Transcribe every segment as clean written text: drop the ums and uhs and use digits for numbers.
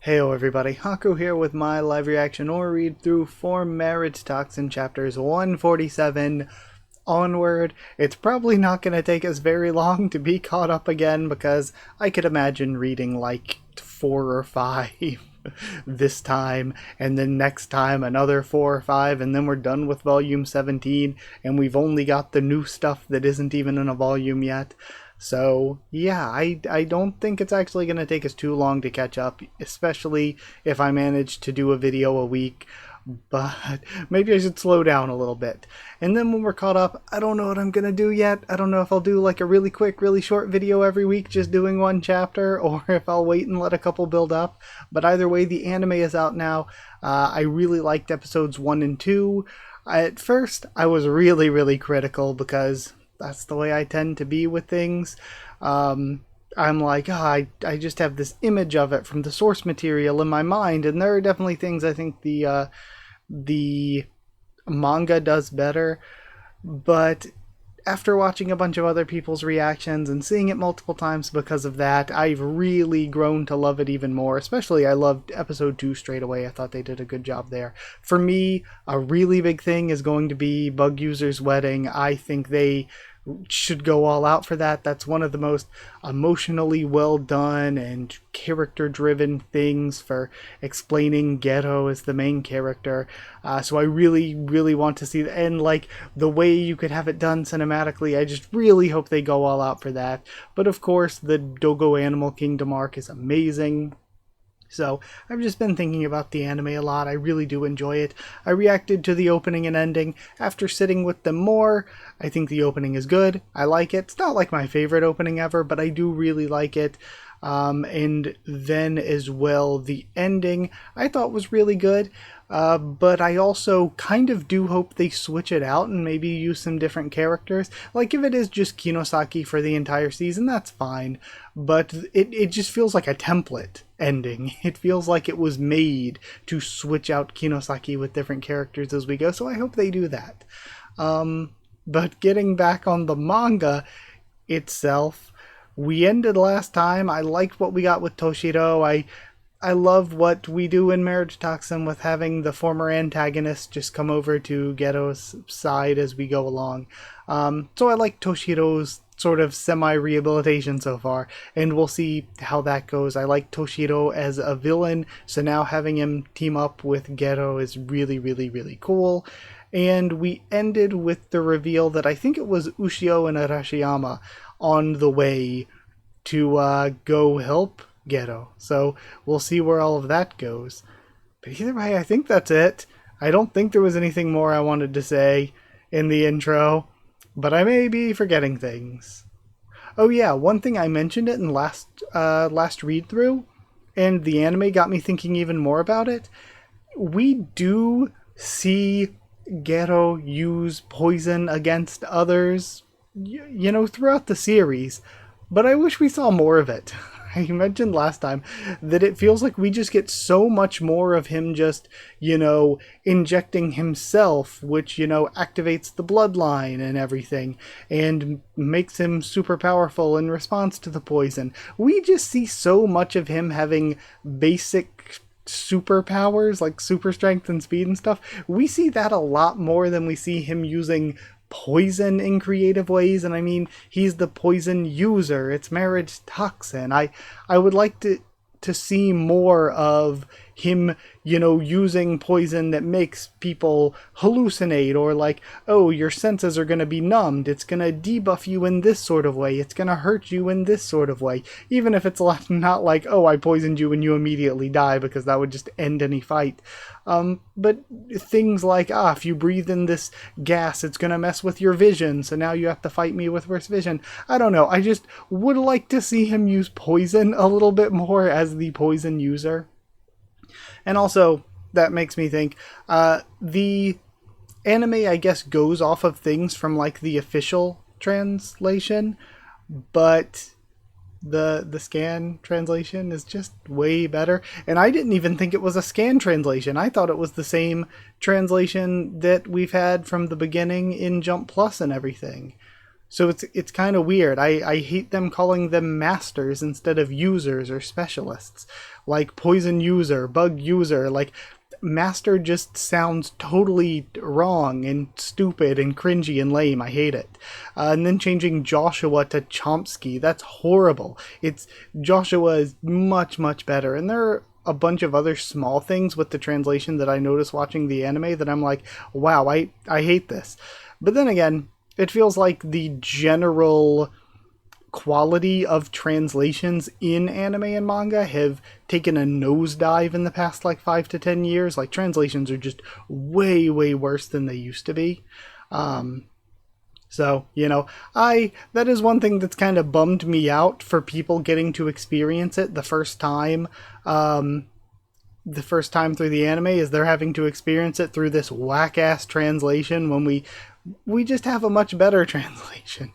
Heyo everybody, Haku here with my live reaction or read through for MARRIAGETOXIN chapters 147 onward. It's probably not going to take us very long to be caught up again because I could imagine reading like 4 or 5 this time, and then next time another 4 or 5, and then we're done with volume 17 and we've only got the new stuff that isn't even in a volume yet. So yeah, I don't think it's actually going to take us too long to catch up, especially if I manage to do a video a week, but maybe I should slow down a little bit. And then when we're caught up, I don't know what I'm going to do yet. I don't know if I'll do like a really quick, really short video every week just doing one chapter, or if I'll wait and let a couple build up. But either way, the anime is out now. I really liked episodes 1 and 2. At first, I was really critical because that's the way I tend to be with things. I'm like, I just have this image of it from the source material in my mind, and there are definitely things I think the manga does better. But after watching a bunch of other people's reactions and seeing it multiple times because of that, I've really grown to love it even more. Especially, I loved episode 2 straight away. I thought they did a good job there. For me, a really big thing is going to be Bug User's wedding. I think they should go all out for that. That's one of the most emotionally well done and character driven things for explaining Ghetto as the main character. So I really want to see that, and like the way you could have it done cinematically, I just really hope they go all out for that. But of course, the Dogo Animal Kingdom arc is amazing. So I've just been thinking about the anime a lot. I really do enjoy it. I reacted to the opening and ending after sitting with them more. I think the opening is good. I like it. It's not like my favorite opening ever, but I do really like it. And then as well, the ending I thought was really good. But I also kind of do hope they switch it out and maybe use some different characters. Like if it is just Kinosaki for the entire season, that's fine. But it just feels like a template ending. It feels like it was made to switch out Kinosaki with different characters as we go. So I hope they do that. But getting back on the manga itself, we ended last time. I liked what we got with Toshiro. I love what we do in MARRIAGETOXIN with having the former antagonist just come over to Ghetto's side as we go along. So I like Toshiro's sort of semi-rehabilitation so far, and we'll see how that goes. I like Toshiro as a villain, so now having him team up with Ghetto is really cool. And we ended with the reveal that I think it was Ushio and Arashiyama on the way to go help Ghetto. So we'll see where all of that goes. But either way, I think that's it. I don't think there was anything more I wanted to say in the intro, but I may be forgetting things. Oh yeah, one thing I mentioned it in last read through, and the anime got me thinking even more about it. We do see Ghetto use poison against others, you know, throughout the series, but I wish we saw more of it. I mentioned last time that it feels like we just get so much more of him just, you know, injecting himself, which, you know, activates the bloodline and everything, and makes him super powerful in response to the poison. We just see so much of him having basic superpowers, like super strength and speed and stuff. We see that a lot more than we see him using poison in creative ways. And I mean, he's the poison user. It's MARRIAGETOXIN. I would like to see more of him, you know, using poison that makes people hallucinate, or like, oh, your senses are going to be numbed. It's going to debuff you in this sort of way. It's going to hurt you in this sort of way. Even if it's not like, oh, I poisoned you and you immediately die, because that would just end any fight. But things like, if you breathe in this gas, it's going to mess with your vision, so now you have to fight me with worse vision. I don't know. I just would like to see him use poison a little bit more as the poison user. And also, that makes me think, the anime, I guess, goes off of things from, like, the official translation, but the scan translation is just way better. And I didn't even think it was a scan translation. I thought it was the same translation that we've had from the beginning in Jump Plus and everything. So it's kind of weird. I hate them calling them masters instead of users or specialists. Like poison user, bug user, like master just sounds totally wrong and stupid and cringy and lame. I hate it. And then changing Joshua to Chomsky, that's horrible. It's Joshua is much, much better. And there are a bunch of other small things with the translation that I noticed watching the anime that I'm like, wow, I hate this. But then again, it feels like the general quality of translations in anime and manga have taken a nosedive in the past like 5 to 10 years. Like translations are just way, way worse than they used to be. So, you know, that is one thing that's kind of bummed me out for people getting to experience it the first time. The first time through the anime is they're having to experience it through this whack-ass translation when we just have a much better translation.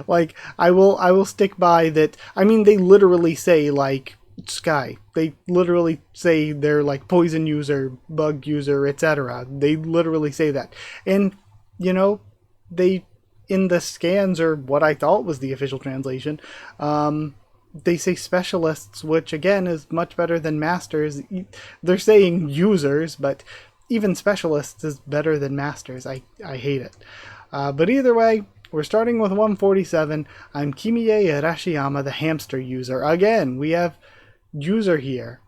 Like, I will stick by that. I mean, they literally say, like, Sky. They literally say they're, like, poison user, bug user, etc. They literally say that. And, you know, they, in the scans, or what I thought was the official translation, they say specialists, which, again, is much better than masters. They're saying users, but even specialists is better than masters. I hate it. But either way, we're starting with 147. I'm Kimiye Arashiyama, the hamster user. Again, we have user here.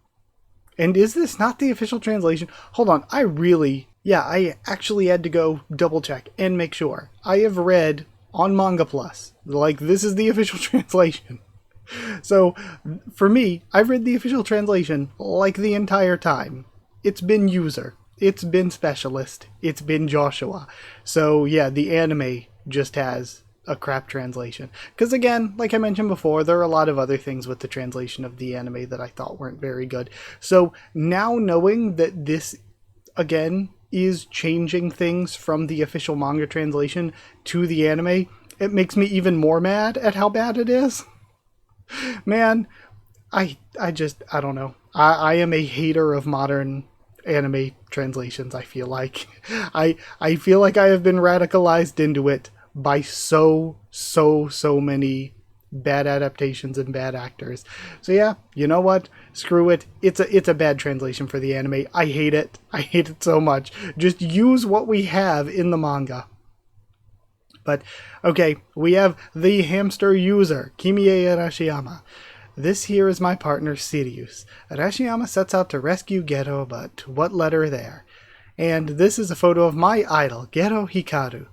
And is this not the official translation? Hold on, I actually had to go double check and make sure. I have read on Manga Plus, like, this is the official translation. So, for me, I've read the official translation like the entire time. It's been user. It's been specialist. It's been Joshua. So, yeah, the anime just has a crap translation. Because again, like I mentioned before, there are a lot of other things with the translation of the anime that I thought weren't very good. So now knowing that this, again, is changing things from the official manga translation to the anime, it makes me even more mad at how bad it is. Man, I don't know. I am a hater of modern anime translations, I feel like. I feel like I have been radicalized into it by so many bad adaptations and bad actors. So yeah, you know what? Screw it. It's a bad translation for the anime. I hate it. I hate it so much. Just use what we have in the manga. But, okay, we have the hamster user, Kimiye Arashiyama. This here is my partner, Sirius. Arashiyama sets out to rescue Gero, but what led her there? And this is a photo of my idol, Gero Hikaru.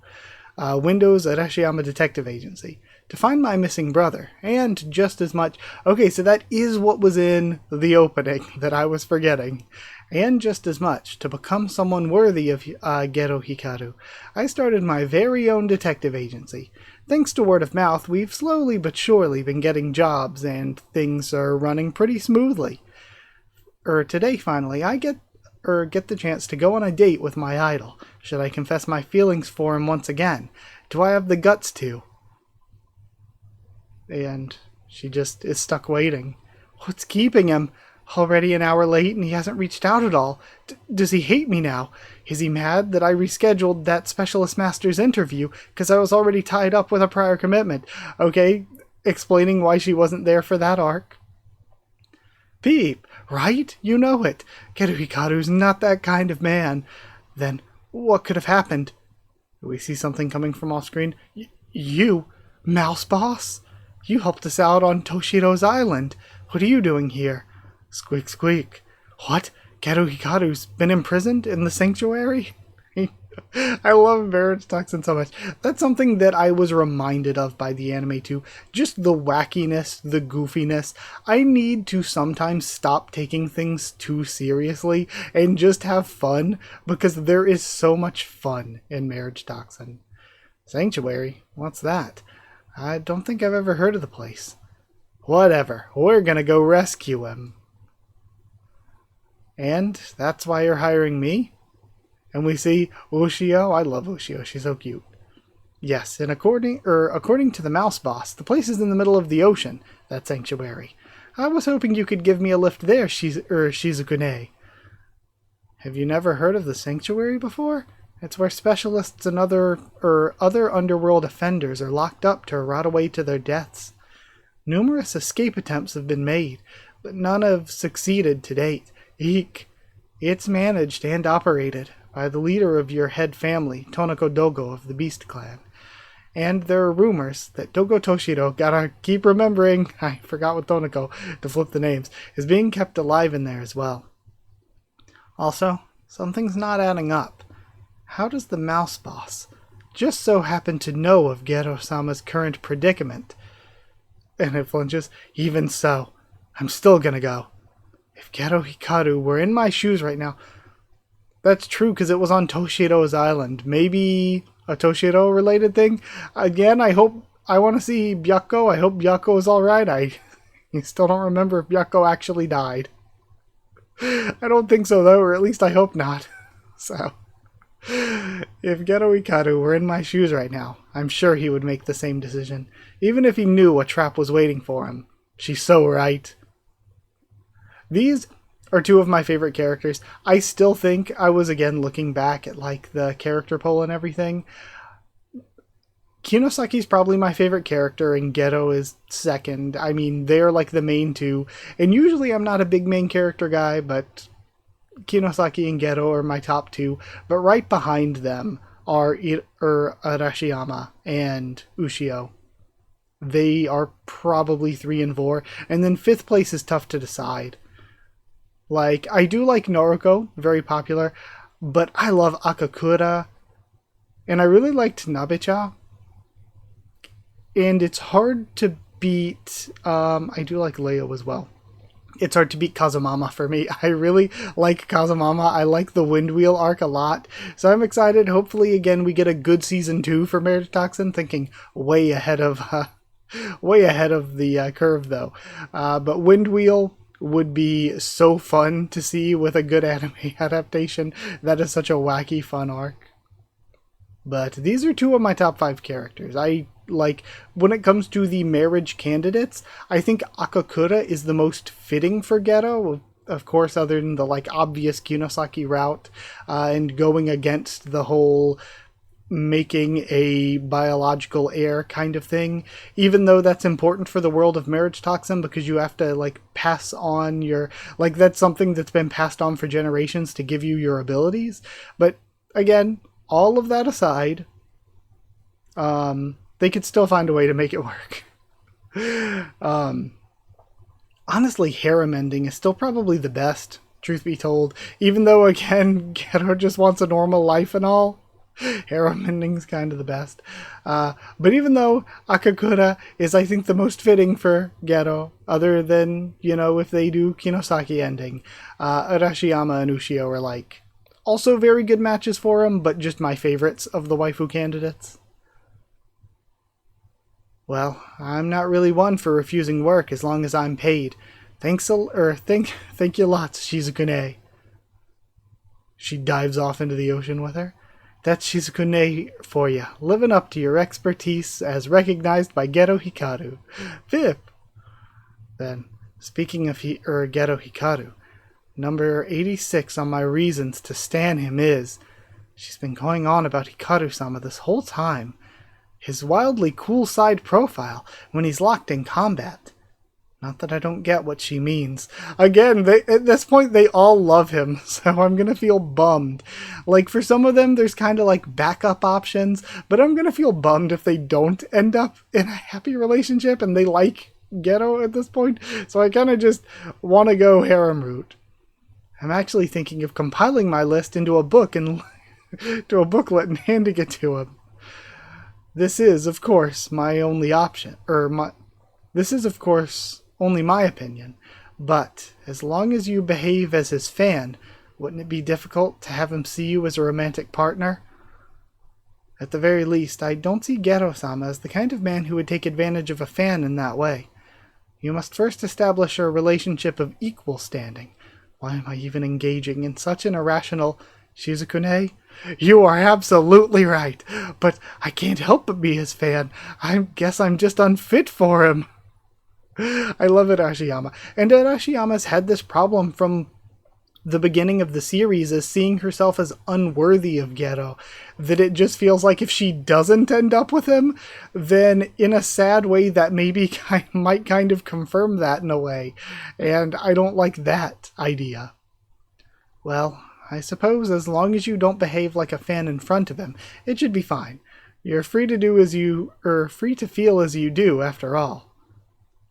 Windows Arashiyama Detective Agency. To find my missing brother, and just as much... Okay, so that is what was in the opening that I was forgetting. And just as much, to become someone worthy of Gero Hikaru, I started my very own detective agency. Thanks to word of mouth, we've slowly but surely been getting jobs, and things are running pretty smoothly. Today, finally, I get the chance to go on a date with my idol. Should I confess my feelings for him once again? Do I have the guts to? And she just is stuck waiting. What's keeping him? Already an hour late and he hasn't reached out at all. Does he hate me now? Is he mad that I rescheduled that Specialist Master's interview because I was already tied up with a prior commitment? Okay, explaining why she wasn't there for that arc. Peep, right? You know it. Gero Hikaru's not that kind of man. Then, what could have happened? We see something coming from off screen. You? Mouse Boss? You helped us out on Toshiro's island. What are you doing here? Squeak, squeak. What? Gero Hikaru's been imprisoned in the sanctuary? I love MARRIAGETOXIN so much. That's something that I was reminded of by the anime too. Just the wackiness, the goofiness. I need to sometimes stop taking things too seriously and just have fun, because there is so much fun in MARRIAGETOXIN. Sanctuary? What's that? I don't think I've ever heard of the place. Whatever. We're gonna go rescue him. And that's why you're hiring me? And we see Ushio. I love Ushio. She's so cute. Yes, and according to the Mouse Boss, the place is in the middle of the ocean, that sanctuary. I was hoping you could give me a lift there, Shizukune. Have you never heard of the sanctuary before? It's where specialists and other underworld offenders are locked up to rot away to their deaths. Numerous escape attempts have been made, but none have succeeded to date. Eek! It's managed and operated by the leader of your head family, Tonoko Dogo of the Beast Clan. And there are rumors that Dogo Toshiro, gotta keep remembering, I forgot with Tonoko to flip the names, is being kept alive in there as well. Also, something's not adding up. How does the mouse boss just so happen to know of Gero-sama's current predicament? And it flinches. Even so, I'm still gonna go. If Gero Hikaru were in my shoes right now... That's true, because it was on Toshiro's island. Maybe a Toshiro-related thing? Again, I want to see Byakko. I hope Byakko is alright. I still don't remember if Byakko actually died. I don't think so, though, or at least I hope not. So... if Gero Hikaru were in my shoes right now, I'm sure he would make the same decision, even if he knew a trap was waiting for him. She's so right. These are two of my favorite characters. I still think, I was again looking back at like the character poll and everything, Kinosaki's probably my favorite character and Gero is second. I mean, they're like the main two, and usually I'm not a big main character guy, but Kinosaki and Gero are my top two, but right behind them are Arashiyama and Ushio. They are probably 3 and 4, and then 5th place is tough to decide. Like, I do like Noriko, very popular, but I love Akakura, and I really liked Nabecha, and it's hard to beat, I do like Leo as well. It's hard to beat Kazumama for me. I really like Kazumama. I like the Windwheel arc a lot. So I'm excited. Hopefully, again, we get a good season 2 for MARRIAGETOXIN. Thinking way ahead of the curve, though. But Windwheel would be so fun to see with a good anime adaptation. That is such a wacky, fun arc. But these are 2 of my top 5 characters. Like, when it comes to the marriage candidates, I think Akakura is the most fitting for Gero, of course, other than the, like, obvious Kinosaki route, and going against the whole making a biological heir kind of thing, even though that's important for the world of MARRIAGETOXIN, because you have to, like, pass on your, like, that's something that's been passed on for generations to give you your abilities. But, again, all of that aside, they could still find a way to make it work. Honestly, harem ending is still probably the best, truth be told. Even though, again, Gero just wants a normal life and all, harem ending's kind of the best. But even though Akakura is, I think, the most fitting for Gero, other than, you know, if they do Kinosaki ending, Arashiyama and Ushio are, like, also very good matches for him, but just my favorites of the waifu candidates. Well, I'm not really one for refusing work as long as I'm paid. Thank you lots, Shizukune. She dives off into the ocean with her. That's Shizukune for you, living up to your expertise as recognized by Gero Hikaru. Vip! Then, speaking of Gero Hikaru, number 86 on my reasons to stan him is, she's been going on about Hikaru-sama this whole time. His wildly cool side profile when he's locked in combat. Not that I don't get what she means. Again, at this point, they all love him, so I'm gonna feel bummed. Like, for some of them, there's kind of like backup options, but I'm gonna feel bummed if they don't end up in a happy relationship and they like Gero at this point. So I kind of just want to go harem route. I'm actually thinking of compiling my list into a book and to a booklet and handing it to him. This is, of course, my only option, this is, of course, only my opinion, but as long as you behave as his fan, wouldn't it be difficult to have him see you as a romantic partner? At the very least, I don't see Gero-sama as the kind of man who would take advantage of a fan in that way. You must first establish a relationship of equal standing. Why am I even engaging in such an irrational Shizukune? You are absolutely right, but I can't help but be his fan. I guess I'm just unfit for him. I love Arashiyama. And Arashiyama's had this problem from the beginning of the series as seeing herself as unworthy of Gero, that it just feels like if she doesn't end up with him, then in a sad way that maybe might kind of confirm that in a way, and I don't like that idea. Well, I suppose as long as you don't behave like a fan in front of him, it should be fine. You're free to do as you, free to feel as you do, after all.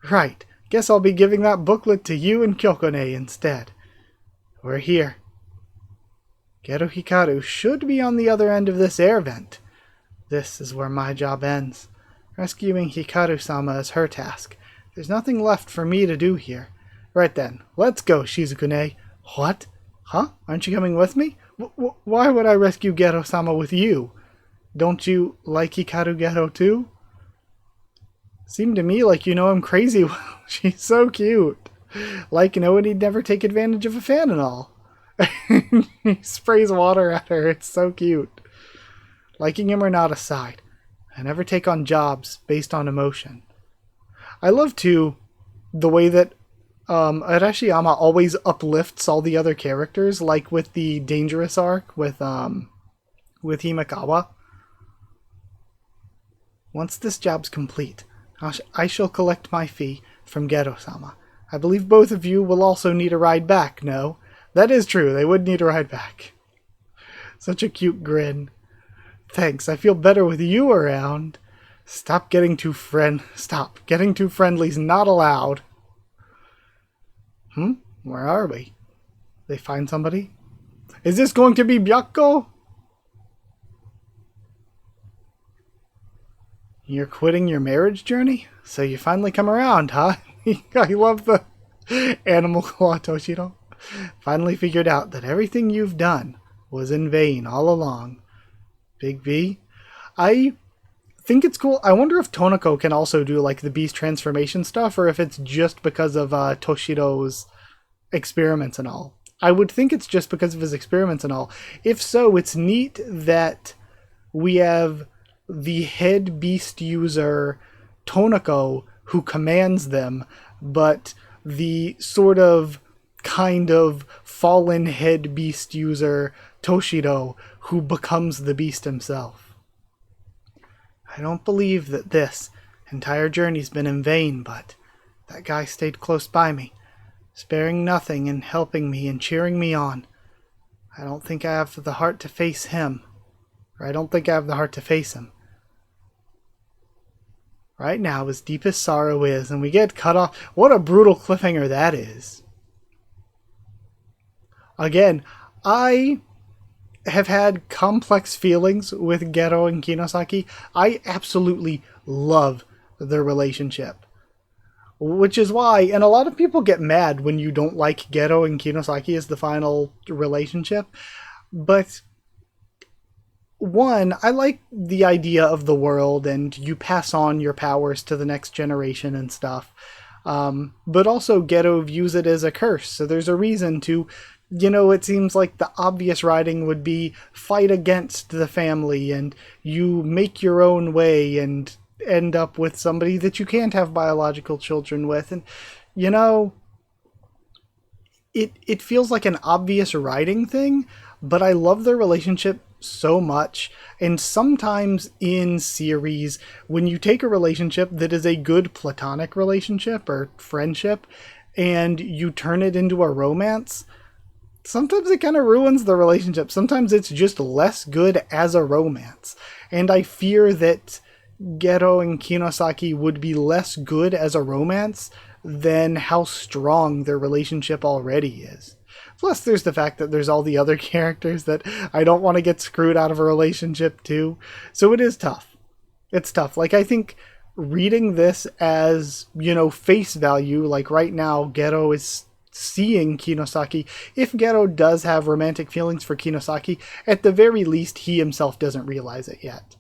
Right, guess I'll be giving that booklet to you and Kyokone instead. We're here. Gero Hikaru should be on the other end of this air vent. This is where my job ends. Rescuing Hikaru-sama is her task. There's nothing left for me to do here. Right then, let's go, Shizukune. What? Huh? Aren't you coming with me? Why would I rescue Gero-sama with you? Don't you like Hikaru Gero too? Seemed to me like you know him crazy well. She's so cute. Like knowing he'd never take advantage of a fan and all. He sprays water at her. It's so cute. Liking him or not aside, I never take on jobs based on emotion. I love too the way that Arashiyama always uplifts all the other characters, like with the Dangerous arc with Himekawa. Once this job's complete, I shall collect my fee from Gero-sama. I believe both of you will also need a ride back, no? That is true, they would need a ride back. Such a cute grin. Thanks, I feel better with you around. Stop getting too friendly's not allowed. Where are we? They find somebody? Is this going to be Byakko? You're quitting your marriage journey? So you finally come around, huh? I love the animal claw Toshiro. Finally figured out that everything you've done was in vain all along. Big B? I think it's cool. I wonder if Tonako can also do like the beast transformation stuff, or if it's just because of Toshiro's experiments and all. I would think it's just because of his experiments and all. If so, it's neat that we have the head beast user Tonako who commands them, but the sort of kind of fallen head beast user Toshiro who becomes the beast himself. I don't believe that this entire journey's been in vain, but that guy stayed close by me, sparing nothing and helping me and cheering me on. I don't think I have the heart to face him. Right now, his deepest sorrow is, and we get cut off. What a brutal cliffhanger that is. Again, I have had complex feelings with Gero and Kinosaki. I absolutely love their relationship. Which is why, and a lot of people get mad when you don't like Gero and Kinosaki as the final relationship. But one, I like the idea of the world and you pass on your powers to the next generation and stuff. But also Gero views it as a curse, so there's a reason to, it seems like the obvious writing would be fight against the family and you make your own way and end up with somebody that you can't have biological children with. And, it feels like an obvious writing thing, but I love their relationship so much. And sometimes in series, when you take a relationship that is a good platonic relationship or friendship and you turn it into a romance, sometimes it kind of ruins the relationship. Sometimes it's just less good as a romance. And I fear that Gero and Kinosaki would be less good as a romance than how strong their relationship already is. Plus, there's the fact that there's all the other characters that I don't want to get screwed out of a relationship too. So it is tough. It's tough. Like, I think reading this as, face value, like right now, Gero is seeing Kinosaki. If Gero does have romantic feelings for Kinosaki, at the very least, he himself doesn't realize it yet.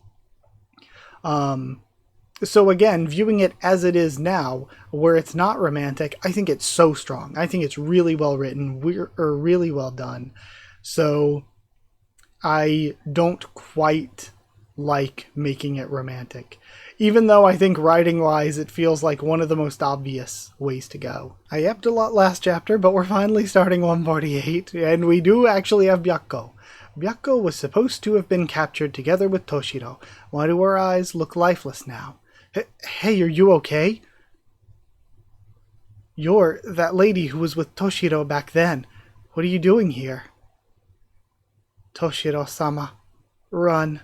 So again, viewing it as it is now, where it's not romantic, I think it's so strong. I think it's really well written, really well done. So I don't quite like making it romantic. Even though I think writing-wise it feels like one of the most obvious ways to go. I yapped a lot last chapter, but we're finally starting 148, and we do actually have Byakko. Byakko was supposed to have been captured together with Toshiro. Why do her eyes look lifeless now? Hey, are you okay? You're that lady who was with Toshiro back then. What are you doing here? Toshiro-sama, run.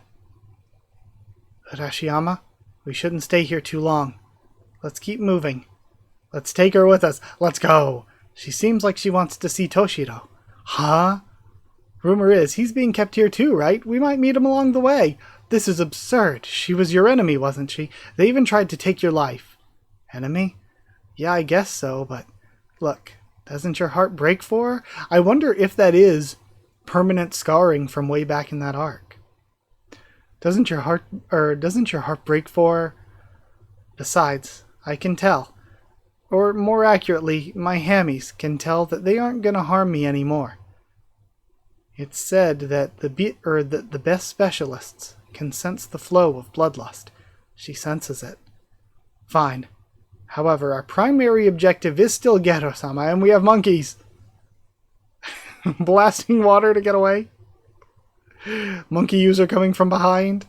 Arashiyama, we shouldn't stay here too long. Let's keep moving. Let's take her with us. Let's go. She seems like she wants to see Toshiro. Huh? Rumor is he's being kept here too, right? We might meet him along the way. This is absurd. She was your enemy, wasn't she? They even tried to take your life. Enemy? Yeah, I guess so, but look, doesn't your heart break for her? I wonder if that is permanent scarring from way back in that arc. Doesn't your heart break for her? Besides, I can tell. Or more accurately, my hammies can tell that they aren't gonna harm me anymore. It's said that the best specialists can sense the flow of bloodlust. She senses it. Fine. However, our primary objective is still Gero-sama, and we have monkeys. Blasting water to get away. Monkey user coming from behind.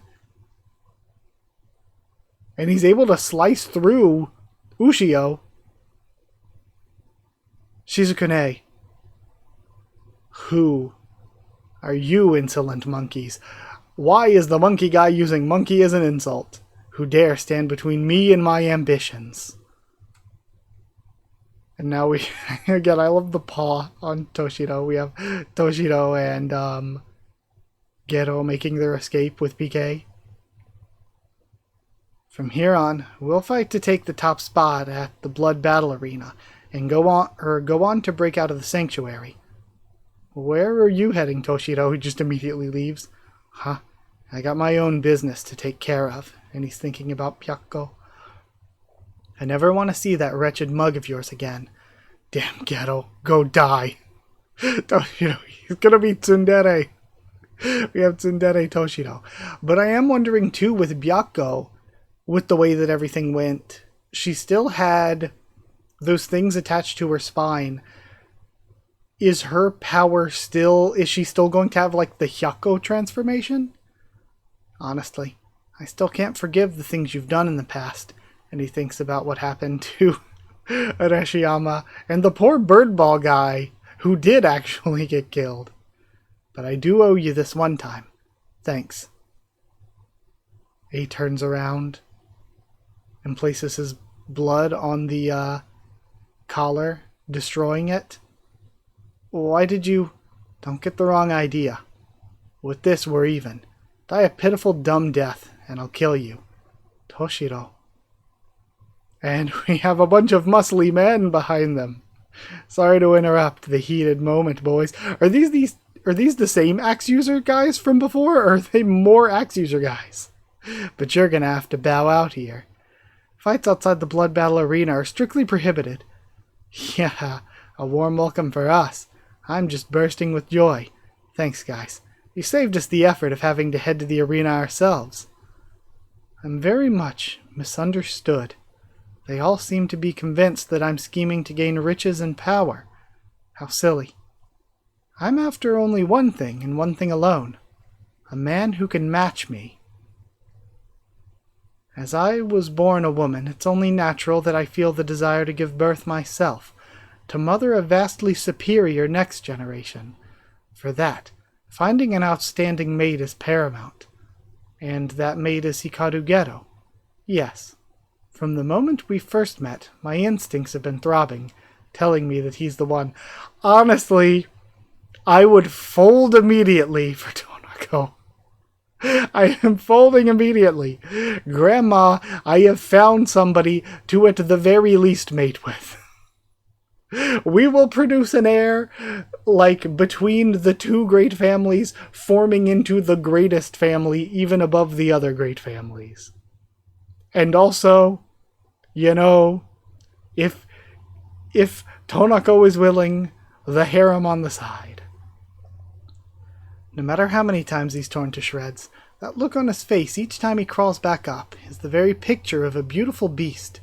And he's able to slice through Ushio. Shizukune. Who are you, insolent monkeys? Why is the monkey guy using monkey as an insult? Who dare stand between me and my ambitions? And now we, again, I love the paw on Toshiro. We have Toshiro and Gero making their escape with PK. From here on, we'll fight to take the top spot at the Blood Battle Arena and go on to break out of the sanctuary. Where are you heading, Toshiro? He just immediately leaves. Huh? I got my own business to take care of. And he's thinking about Byakko. I never want to see that wretched mug of yours again. Damn Gero, go die. Toshiro, he's gonna be tsundere. We have tsundere Toshiro. But I am wondering too with Byakko, with the way that everything went, she still had those things attached to her spine. Is her power still, is she still going to have like the Hyako transformation? Honestly, I still can't forgive the things you've done in the past. And he thinks about what happened to Arashiyama and the poor bird ball guy who did actually get killed. But I do owe you this one time. Thanks. He turns around and places his blood on the collar, destroying it. Why did you... Don't get the wrong idea. With this, we're even. Die a pitiful dumb death, and I'll kill you. Toshiro. And we have a bunch of muscly men behind them. Sorry to interrupt the heated moment, boys. Are these the same axe user guys from before, or are they more axe user guys? But you're gonna have to bow out here. Fights outside the Blood Battle Arena are strictly prohibited. Yeah, a warm welcome for us. I'm just bursting with joy. Thanks, guys. You saved us the effort of having to head to the arena ourselves. I'm very much misunderstood. They all seem to be convinced that I'm scheming to gain riches and power. How silly. I'm after only one thing, and one thing alone. A man who can match me. As I was born a woman, it's only natural that I feel the desire to give birth myself, to mother a vastly superior next generation. For that, finding an outstanding mate is paramount. And that mate is Hikaru Gero. Yes. From the moment we first met, my instincts have been throbbing, telling me that he's the one. Honestly, I would fold immediately for Tonako. I am folding immediately. Grandma, I have found somebody to at the very least mate with. We will produce an heir, like, between the two great families, forming into the greatest family, even above the other great families. And also, you know, if Tonako is willing, the harem on the side. No matter how many times he's torn to shreds, That look on his face each time he crawls back up is the very picture of a beautiful beast.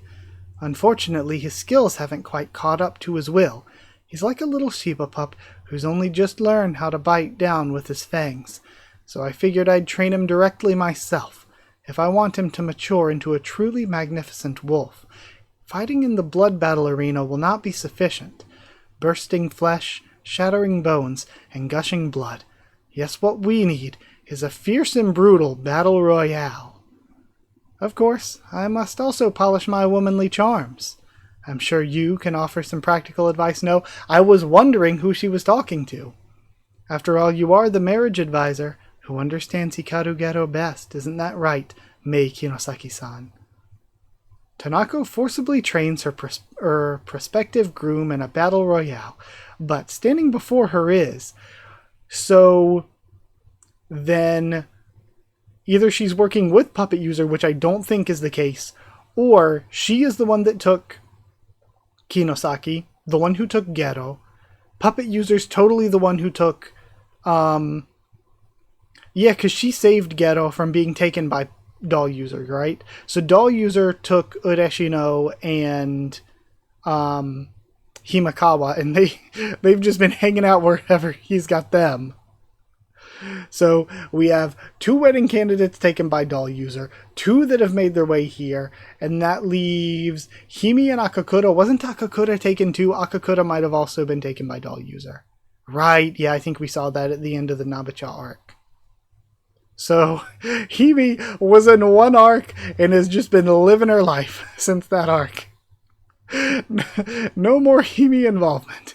Unfortunately, his skills haven't quite caught up to his will. He's like a little Shiba pup who's only just learned how to bite down with his fangs. So I figured I'd train him directly myself, if I want him to mature into a truly magnificent wolf. Fighting in the blood battle arena will not be sufficient. Bursting flesh, shattering bones, and gushing blood. Yes, what we need is a fierce and brutal battle royale. Of course, I must also polish my womanly charms. I'm sure you can offer some practical advice. No, I was wondering who she was talking to. After all, you are the marriage advisor who understands Hikaru Gero best. Isn't that right, Mei Kinosaki-san? Tanako forcibly trains her prospective groom in a battle royale, but standing before her is. So then either she's working with Puppet User, which I don't think is the case, or she is the one that took Kinosaki, the one who took Gero. Puppet User's totally the one who took... yeah, because she saved Gero from being taken by Doll User, right? So Doll User took Ureshino and Himakawa, and they've just been hanging out wherever he's got them. So we have 2 wedding candidates taken by Doll User, 2 that have made their way here, and that leaves Himi and Akakura. Wasn't Akakura taken too? Akakura might have also been taken by Doll User. Right, yeah, I think we saw that at the end of the Nabacha arc. So Himi was in one arc and has just been living her life since that arc. No more Himi involvement.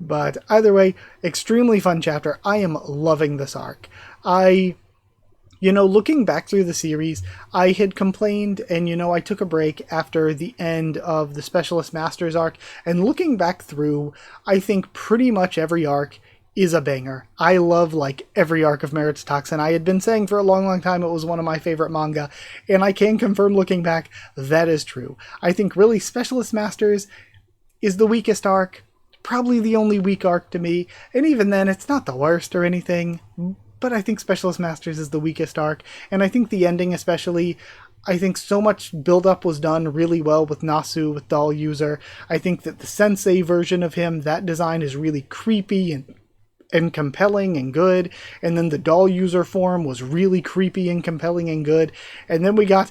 But either way, extremely fun chapter. I am loving this arc. Looking back through the series, I had complained, and I took a break after the end of the Specialist Masters arc, and looking back through, I think pretty much every arc is a banger. I love, every arc of MARRIAGETOXIN. I had been saying for a long, long time it was one of my favorite manga, and I can confirm looking back, that is true. I think really Specialist Masters is the weakest arc, probably the only weak arc to me, and even then, it's not the worst or anything, but I think Specialist Masters is the weakest arc, and I think the ending especially, I think so much build-up was done really well with Nasu, with Doll User. I think that the Sensei version of him, that design is really creepy and compelling and good, and then the Doll User form was really creepy and compelling and good, and then we got,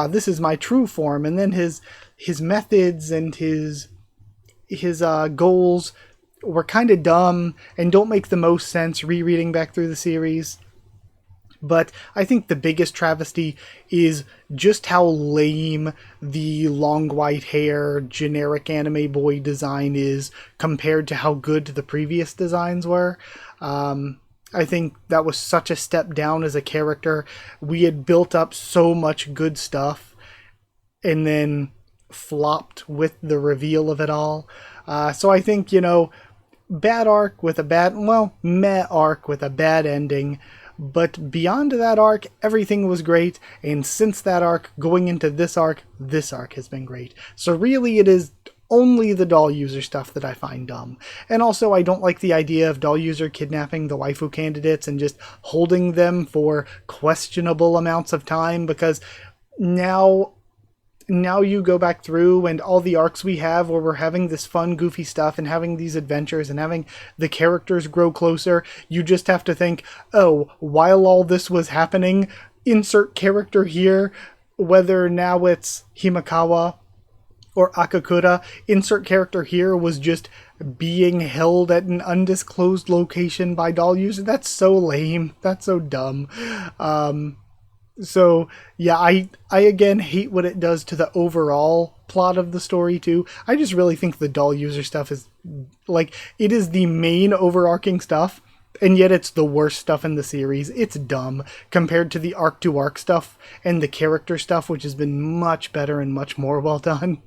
this is my true form, and then his methods and his goals were kind of dumb and don't make the most sense rereading back through the series. But I think the biggest travesty is just how lame the long white hair generic anime boy design is compared to how good the previous designs were. I think that was such a step down as a character. We had built up so much good stuff and then flopped with the reveal of it all. So I think, bad arc with a bad, meh arc with a bad ending. But beyond that arc, everything was great. And since that arc, going into this arc has been great. So really it is only the Doll User stuff that I find dumb. And also I don't like the idea of Doll User kidnapping the waifu candidates and just holding them for questionable amounts of time, because now you go back through and all the arcs we have where we're having this fun, goofy stuff and having these adventures and having the characters grow closer, you just have to think, while all this was happening, insert character here, whether now it's Himakawa or Akakura, insert character here was just being held at an undisclosed location by Doll User. That's so lame. That's so dumb. So, yeah, I again hate what it does to the overall plot of the story, too. I just really think the Doll User stuff is, it is the main overarching stuff, and yet it's the worst stuff in the series. It's dumb compared to the arc-to-arc stuff and the character stuff, which has been much better and much more well done.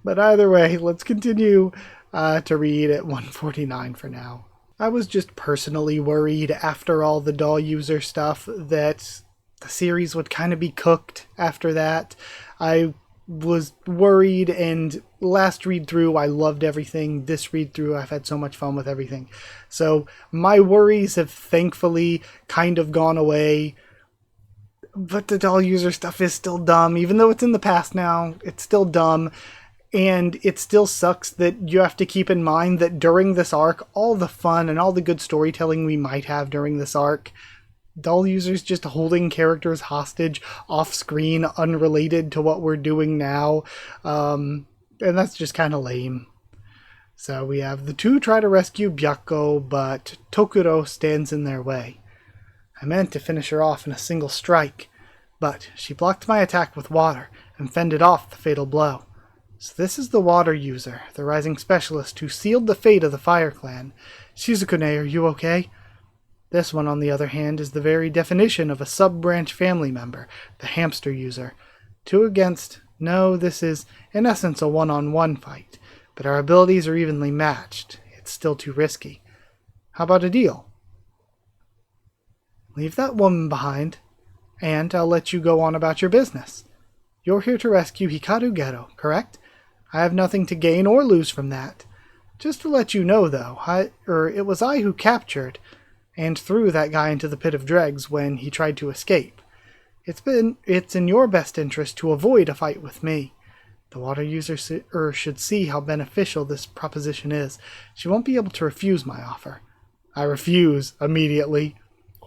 But either way, let's continue to read at 149 for now. I was just personally worried after all the Doll User stuff that the series would kind of be cooked after that. I was worried, and last read through I loved everything. This read through I've had so much fun with everything. So my worries have thankfully kind of gone away. But the doll user stuff is still dumb. Even though it's in the past now, it's still dumb. And it still sucks that you have to keep in mind that during this arc, all the fun and all the good storytelling we might have during this arc, doll users just holding characters hostage off screen, unrelated to what we're doing now. And that's just kind of lame. So we have the two try to rescue Byakko, but Tokuro stands in their way. I meant to finish her off in a single strike, but she blocked my attack with water and fended off the fatal blow. So this is the water user, the rising specialist who sealed the fate of the Fire Clan. Shizukune, are you okay? This one, on the other hand, is the very definition of a sub-branch family member, the hamster user. 2 against... No, this is, in essence, a one-on-one fight, but our abilities are evenly matched. It's still too risky. How about a deal? Leave that woman behind, and I'll let you go on about your business. You're here to rescue Hikaru Gero, correct? I have nothing to gain or lose from that. Just to let you know, though, it was I who captured and threw that guy into the pit of dregs when he tried to escape. It's in your best interest to avoid a fight with me. The water user should see how beneficial this proposition is. She won't be able to refuse my offer. I refuse immediately.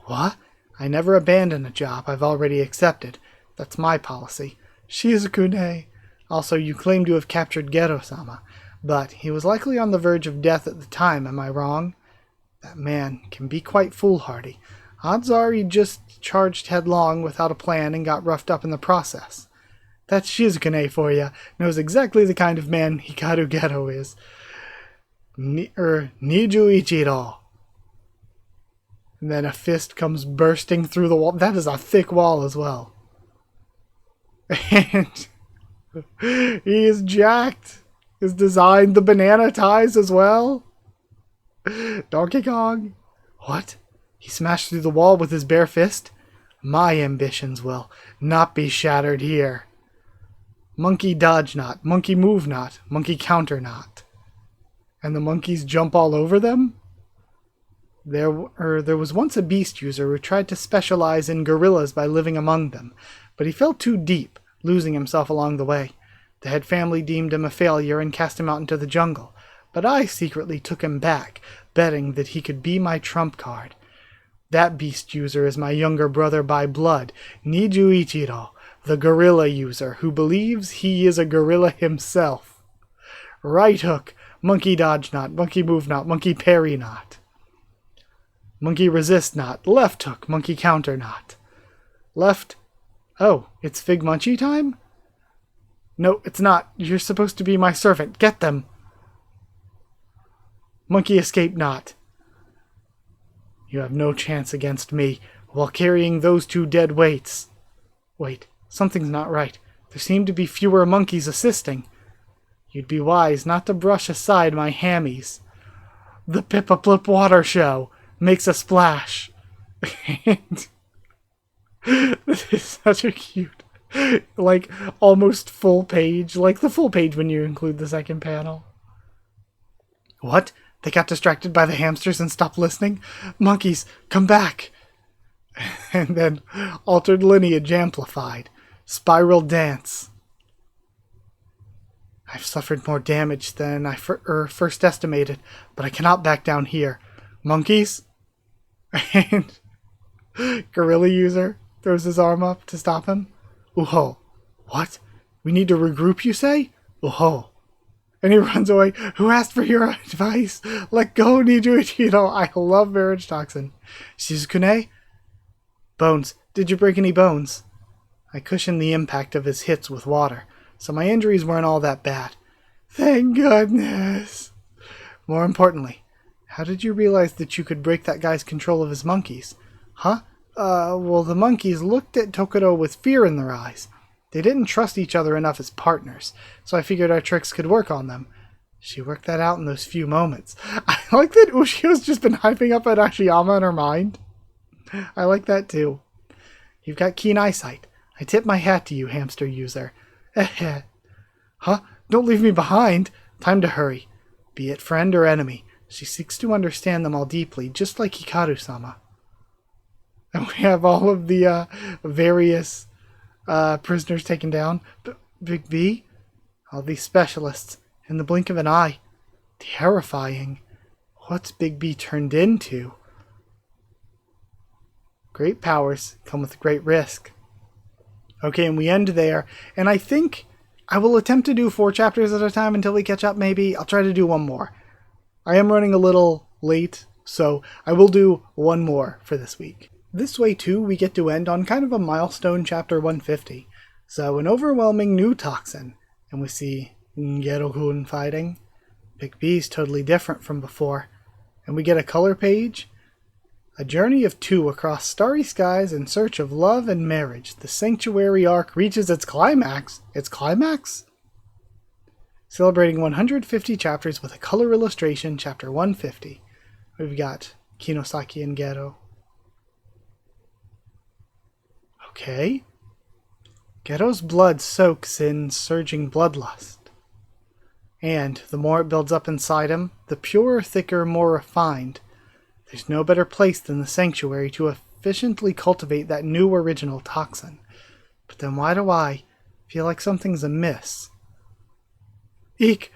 What? I never abandon a job I've already accepted. That's my policy. Shizukune. Also, you claim to have captured Gero-sama, but he was likely on the verge of death at the time, am I wrong? That man can be quite foolhardy. Odds are he just charged headlong without a plan and got roughed up in the process. That's Shizukune for you. Knows exactly the kind of man Hikaru Gero is. Niju Ichiro. And then a fist comes bursting through the wall. That is a thick wall as well. And he is jacked. Is designed the banana ties as well. Donkey Kong. What? He smashed through the wall with his bare fist? My ambitions will not be shattered here. Monkey dodge not, monkey move not, monkey counter not. And the monkeys jump all over them? There was once a beast user who tried to specialize in gorillas by living among them, but he fell too deep, losing himself along the way. The head family deemed him a failure and cast him out into the jungle, but I secretly took him back, betting that he could be my trump card. That beast user is my younger brother by blood, Niju Ichiro, the gorilla user who believes he is a gorilla himself. Right hook, monkey dodge not, monkey move not, monkey parry not. Monkey resist not, left hook, monkey counter not. Left... Oh, it's Fig Munchie time? No, it's not. You're supposed to be my servant. Get them. Monkey escape not. You have no chance against me while carrying those 2 dead weights. Wait, something's not right. There seem to be fewer monkeys assisting. You'd be wise not to brush aside my hammies. The Pippa Plip Water Show makes a splash. And this is such a cute, like, almost full page. Like the full page when you include the second panel. What? They got distracted by the hamsters and stopped listening? Monkeys, come back! And then altered lineage amplified. Spiral dance. I've suffered more damage than I first estimated, but I cannot back down here. Monkeys? And gorilla user throws his arm up to stop him. Uho. What? We need to regroup, you say? Uho. And he runs away. Who asked for your advice? Let go, Niju Ichiro. I love MARRIAGETOXIN. Shizukune? Bones. Did you break any bones? I cushioned the impact of his hits with water, so my injuries weren't all that bad. Thank goodness. More importantly, how did you realize that you could break that guy's control of his monkeys? Huh? Well, the monkeys looked at Tokuro with fear in their eyes. They didn't trust each other enough as partners, so I figured our tricks could work on them. She worked that out in those few moments. I like that Ushio's just been hyping up Arashiyama in her mind. I like that too. You've got keen eyesight. I tip my hat to you, hamster user. Huh? Don't leave me behind! Time to hurry. Be it friend or enemy, she seeks to understand them all deeply, just like Hikaru-sama. And we have all of the various prisoners taken down. Big B? All these specialists, in the blink of an eye. Terrifying. What's Big B turned into? Great powers come with great risk. Okay, and we end there. And I think I will attempt to do 4 chapters at a time until we catch up, maybe. I'll try to do 1 more. I am running a little late, so I will do 1 more for this week. This way, too, we get to end on kind of a milestone chapter 150. So, an overwhelming new toxin. And we see Gero-kun fighting. Big B's totally different from before. And we get a color page. A journey of 2 across starry skies in search of love and marriage. The sanctuary arc reaches its climax. Its climax? Celebrating 150 chapters with a color illustration, chapter 150. We've got Kinosaki and Gero. Okay. Gero's blood soaks in surging bloodlust. And the more it builds up inside him, the purer, thicker, more refined. There's no better place than the sanctuary to efficiently cultivate that new original toxin. But then why do I feel like something's amiss? Eek!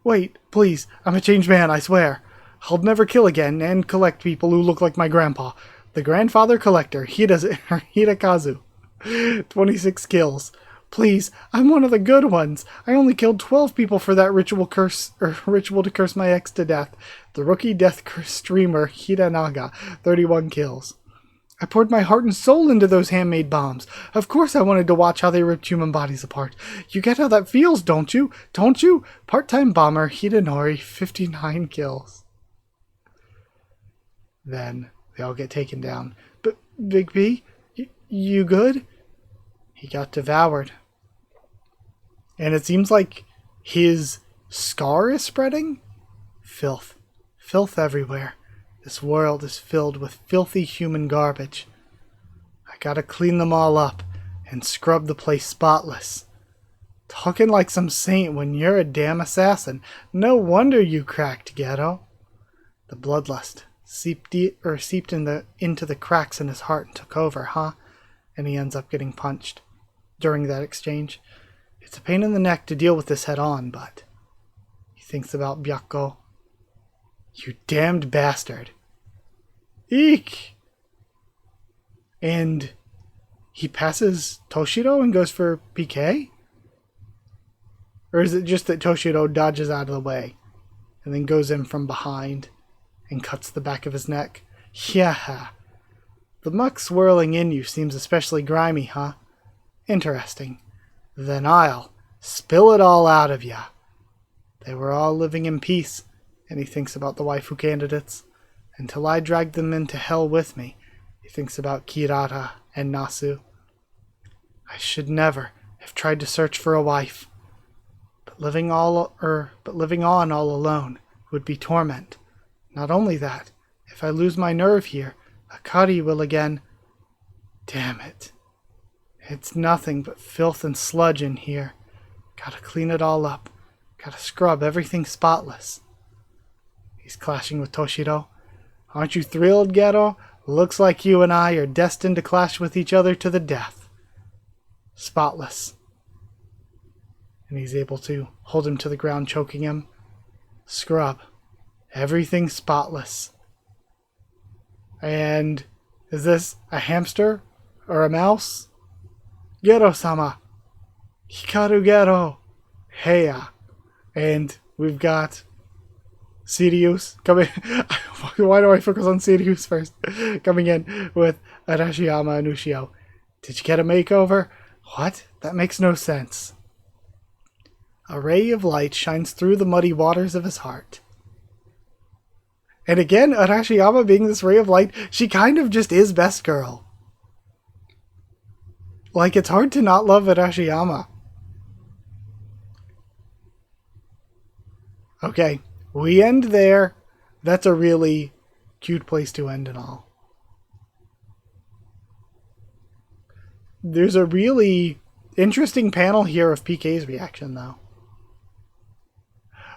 Wait, please, I'm a changed man, I swear. I'll never kill again and collect people who look like my grandpa. The grandfather collector, Hidekazu. 26 kills. Please, I'm one of the good ones. I only killed 12 people for that ritual to curse my ex to death. The rookie death curse streamer, Hidanaga, 31 kills. I poured my heart and soul into those handmade bombs. Of course I wanted to watch how they ripped human bodies apart. You get how that feels, don't you? Don't you? Part-time bomber, Hidenori, 59 kills. Then they all get taken down. But Big B, you good? He got devoured. And it seems like his scar is spreading? Filth. Filth everywhere. This world is filled with filthy human garbage. I gotta clean them all up and scrub the place spotless. Talking like some saint when you're a damn assassin. No wonder you cracked, Gero. The bloodlust seeped into the cracks in his heart and took over, huh? And he ends up getting punched during that exchange. It's a pain in the neck to deal with this head on, but he thinks about Byakko. You damned bastard. Eek! And he passes Toshiro and goes for PK? Or is it just that Toshiro dodges out of the way and then goes in from behind and cuts the back of his neck? Yeah. The muck swirling in you seems especially grimy, huh? Interesting. Then I'll spill it all out of ya. They were all living in peace, and he thinks about the waifu candidates. Until I drag them into hell with me, he thinks about Kirara and Nasu. I should never have tried to search for a wife. But living on all alone would be torment. Not only that, if I lose my nerve here, Akari will again. Damn it. It's nothing but filth and sludge in here. Gotta clean it all up. Gotta scrub everything spotless. He's clashing with Toshiro. Aren't you thrilled, Gero? Looks like you and I are destined to clash with each other to the death. Spotless. And he's able to hold him to the ground, choking him. Scrub. Everything spotless. And is this a hamster or a mouse? Gero-sama. Hikaru Gero. Heya. And we've got Sirius coming. Why do I focus on Sirius first? Coming in with Arashiyama and Ushio. Did you get a makeover? What? That makes no sense. A ray of light shines through the muddy waters of his heart. And again, Arashiyama being this ray of light, she kind of just is best girl. Like, it's hard to not love Arashiyama. Okay, we end there. That's a really cute place to end and all. There's a really interesting panel here of PK's reaction, though.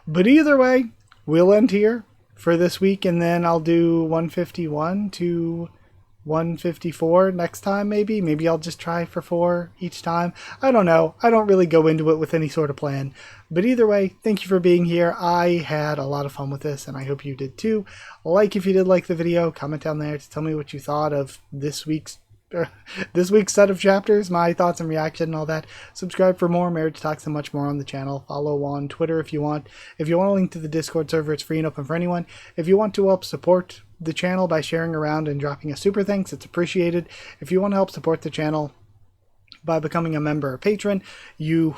But either way, we'll end here for this week, and then I'll do 151 to 154 next time, maybe. Maybe I'll just try for 4 each time. I don't know. I don't really go into it with any sort of plan. But either way, thank you for being here. I had a lot of fun with this, and I hope you did too. Like if you did like the video. Comment down there to tell me what you thought of this week's set of chapters, my thoughts and reaction and all that. Subscribe for more marriage talks and much more on the channel. Follow on Twitter if you want. If you want a link to the Discord server, it's free and open for anyone. If you want to help support the channel by sharing around and dropping a super thanks, it's appreciated. If you want to help support the channel by becoming a member or patron, you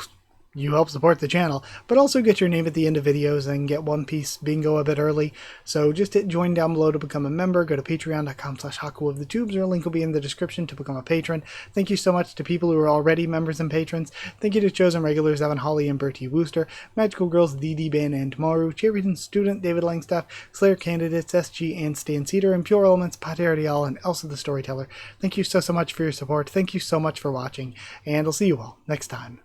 help support the channel, but also get your name at the end of videos and get One Piece bingo a bit early. So just hit join down below to become a member. Go to patreon.com/Haku of the Tubes, or a link will be in the description to become a patron. Thank you so much to people who are already members and patrons. Thank you to chosen regulars Evan Holly and Bertie Wooster, Magical Girls Didi Ben and Maru, Cheerleading Student David Langstaff, Slayer Candidates SG and Stan Cedar, and Pure Elements Pater Dial and Elsa the Storyteller. Thank you so much for your support. Thank you so much for watching, and I'll see you all next time.